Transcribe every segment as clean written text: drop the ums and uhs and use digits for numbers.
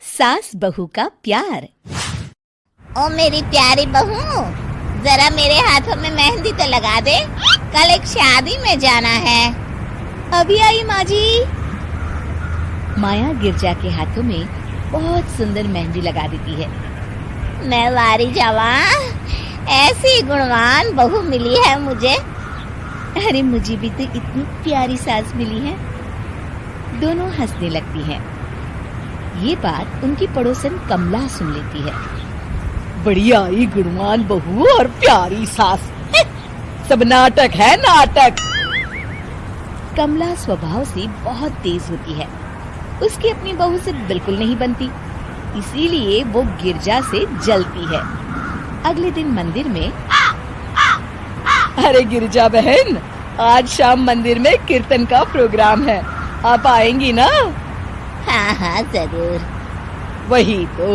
सास बहू का प्यार। ओ मेरी प्यारी बहू, जरा मेरे हाथों में मेहंदी तो लगा दे, कल एक शादी में जाना है। अभी आई माँ जी। माया गिरजा के हाथों में बहुत सुंदर मेहंदी लगा देती है। मैं वारी जावा, ऐसी गुणवान बहू मिली है मुझे। अरे मुझे भी तो इतनी प्यारी सास मिली है। दोनों हंसने लगती हैं। ये बात उनकी पड़ोसन कमला सुन लेती है। बढ़िया ही गुणवान बहू और प्यारी सास, सब नाटक है नाटक। कमला स्वभाव से बहुत तेज होती है। उसकी अपनी बहू से बिल्कुल नहीं बनती, इसीलिए वो गिरजा से जलती है। अगले दिन मंदिर में, अरे गिरजा बहन, आज शाम मंदिर में कीर्तन का प्रोग्राम है, आप आएंगी ना? हाँ हाँ जरूर। वही तो,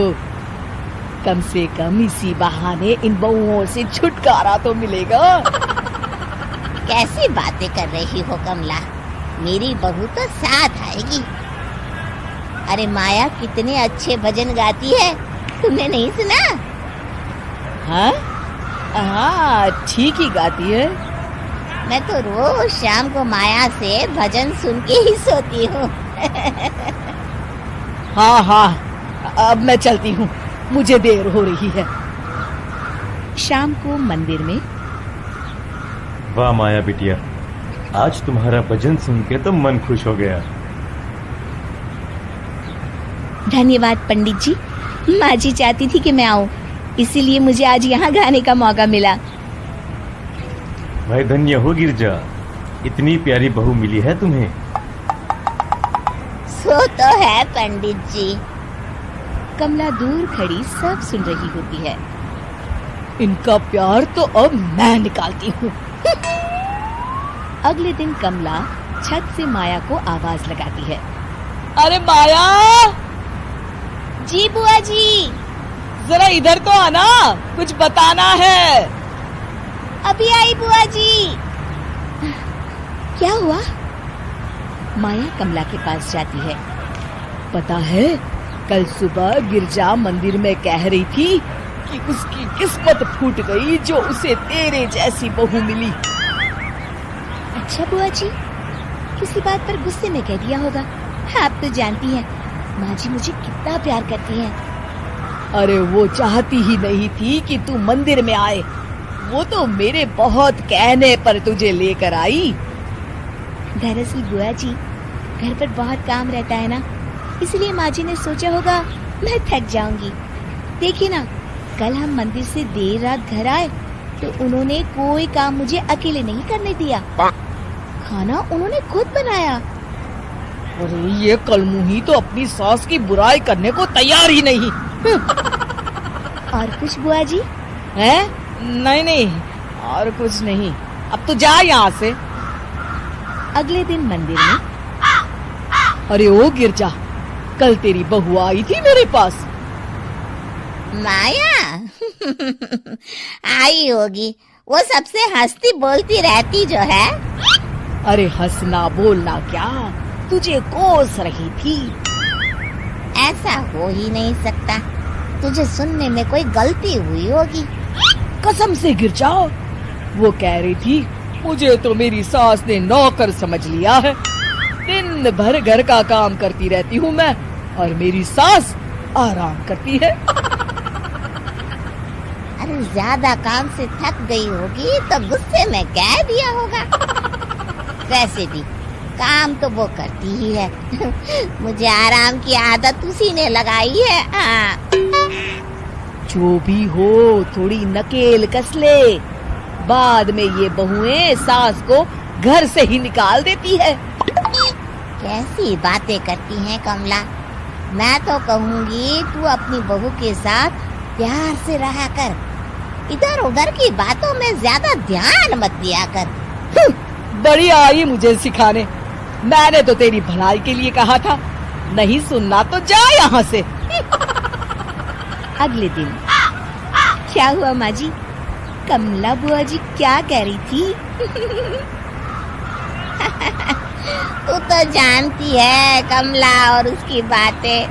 कम से कम इसी बहाने इन बहुओं से छुटकारा तो मिलेगा। कैसी बातें कर रही हो कमला, मेरी बहू तो साथ आएगी। अरे माया कितने अच्छे भजन गाती है, तुमने नहीं सुना? हाँ हाँ, ठीक ही गाती है। मैं तो रोज शाम को माया से भजन सुन के ही सोती हूँ। हाँ हाँ, अब मैं चलती हूँ, मुझे देर हो रही है। शाम को मंदिर में, वाह माया बिटिया, आज तुम्हारा भजन सुन के तो मन खुश हो गया। धन्यवाद पंडित जी। माँ जी चाहती थी कि मैं आऊँ, इसीलिए मुझे आज यहाँ गाने का मौका मिला। भाई धन्य हो गिरजा, इतनी प्यारी बहू मिली है तुम्हें। सो तो है पंडित जी। कमला दूर खड़ी सब सुन रही होती है। इनका प्यार तो अब मैं निकालती हूँ। अगले दिन कमला छत से माया को आवाज लगाती है। अरे माया, जी बुआ जी। जरा इधर तो आना, कुछ बताना है। अभी आई बुआ जी। क्या हुआ? माया कमला के पास जाती है। पता है, कल सुबह गिरजा मंदिर में कह रही थी कि उसकी किस्मत फूट गई जो उसे तेरे जैसी बहू मिली। अच्छा बुआ जी, किसी बात पर गुस्से में कह दिया होगा। आप तो जानती हैं माँ जी मुझे कितना प्यार करती हैं। अरे वो चाहती ही नहीं थी कि तू मंदिर में आए, वो तो मेरे बहुत कहने पर तुझे लेकर आई। दरअसल बुआ जी, घर पर बहुत काम रहता है ना, इसलिए माँ जी ने सोचा होगा मैं थक जाऊंगी। देखिए ना, कल हम मंदिर से देर रात घर आए तो उन्होंने कोई काम मुझे अकेले नहीं करने दिया। खाना उन्होंने खुद बनाया। अरे ये कलमुही तो अपनी सास की बुराई करने को तैयार ही नहीं। और कुछ बुआ जी? हैं? नहीं नहीं, और कुछ नहीं, अब तो जा यहाँ से। अगले दिन मंदिर में, अरे ओ गिरजा, कल तेरी बहू आई थी मेरे पास। माया आई होगी, वो सबसे हंसती बोलती रहती जो है। अरे हंसना बोलना क्या, तुझे कोस रही थी। ऐसा हो ही नहीं सकता, तुझे सुनने में कोई गलती हुई होगी। कसम से गिरजा, वो कह रही थी मुझे तो मेरी सास ने नौकर समझ लिया है। दिन भर घर का काम करती रहती हूँ मैं, और मेरी सास आराम करती है। अरे ज्यादा काम से थक गई होगी तो गुस्से में कह दिया होगा। वैसे भी काम तो वो करती ही है। मुझे आराम की आदत उसी ने लगाई है। हाँ। जो भी हो, थोड़ी नकेल कस ले, बाद में ये बहुएं सास को घर से ही निकाल देती है। कैसी बातें करती हैं कमला, मैं तो कहूँगी तू अपनी बहू के साथ प्यार से रहा कर, इधर उधर की बातों में ज्यादा ध्यान मत दिया कर। बड़ी आई मुझे सिखाने, मैंने तो तेरी भलाई के लिए कहा था, नहीं सुनना तो जा यहाँ से। अगले दिन, क्या हुआ माँ जी? कमला बुआ जी क्या कह रही थी? तू तो जानती है कमला और उसकी बातें।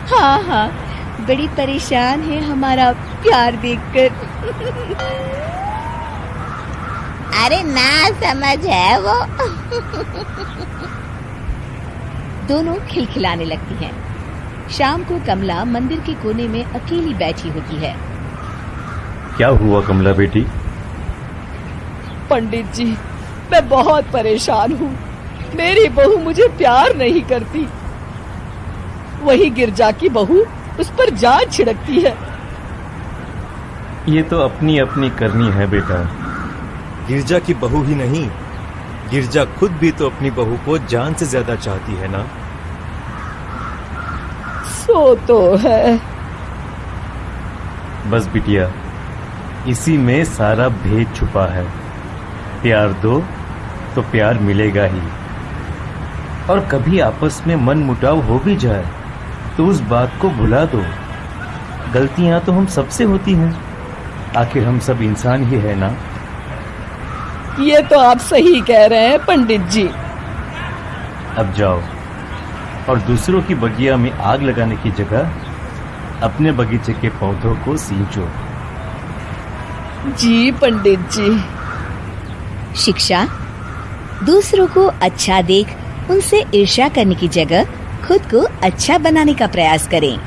हाँ हाँ, बड़ी परेशान है हमारा प्यार देखकर। अरे ना समझ है वो। दोनों खिलखिलाने लगती हैं। शाम को कमला मंदिर के कोने में अकेली बैठी होती है। क्या हुआ कमला बेटी? पंडित जी, मैं बहुत परेशान हूँ। मेरी बहू मुझे प्यार नहीं करती। वही गिरजा की बहू उस पर जान छिड़कती है। ये तो अपनी अपनी करनी है बेटा। गिरजा की बहू ही नहीं, गिरजा खुद भी तो अपनी बहू को जान से ज्यादा चाहती है ना। सो तो है। बस बिटिया, इसी में सारा भेद छुपा है। प्यार दो तो प्यार मिलेगा ही। और कभी आपस में मन मुटाव हो भी जाए तो उस बात को भुला दो। गलतियां तो हम सबसे होती हैं, आखिर हम सब इंसान ही है ना। ये तो आप सही कह रहे हैं पंडित जी। अब जाओ और दूसरों की बगिया में आग लगाने की जगह अपने बगीचे के पौधों को सींचो। जी पंडित जी। शिक्षा: दूसरों को अच्छा देख उनसे ईर्ष्या करने की जगह खुद को अच्छा बनाने का प्रयास करें।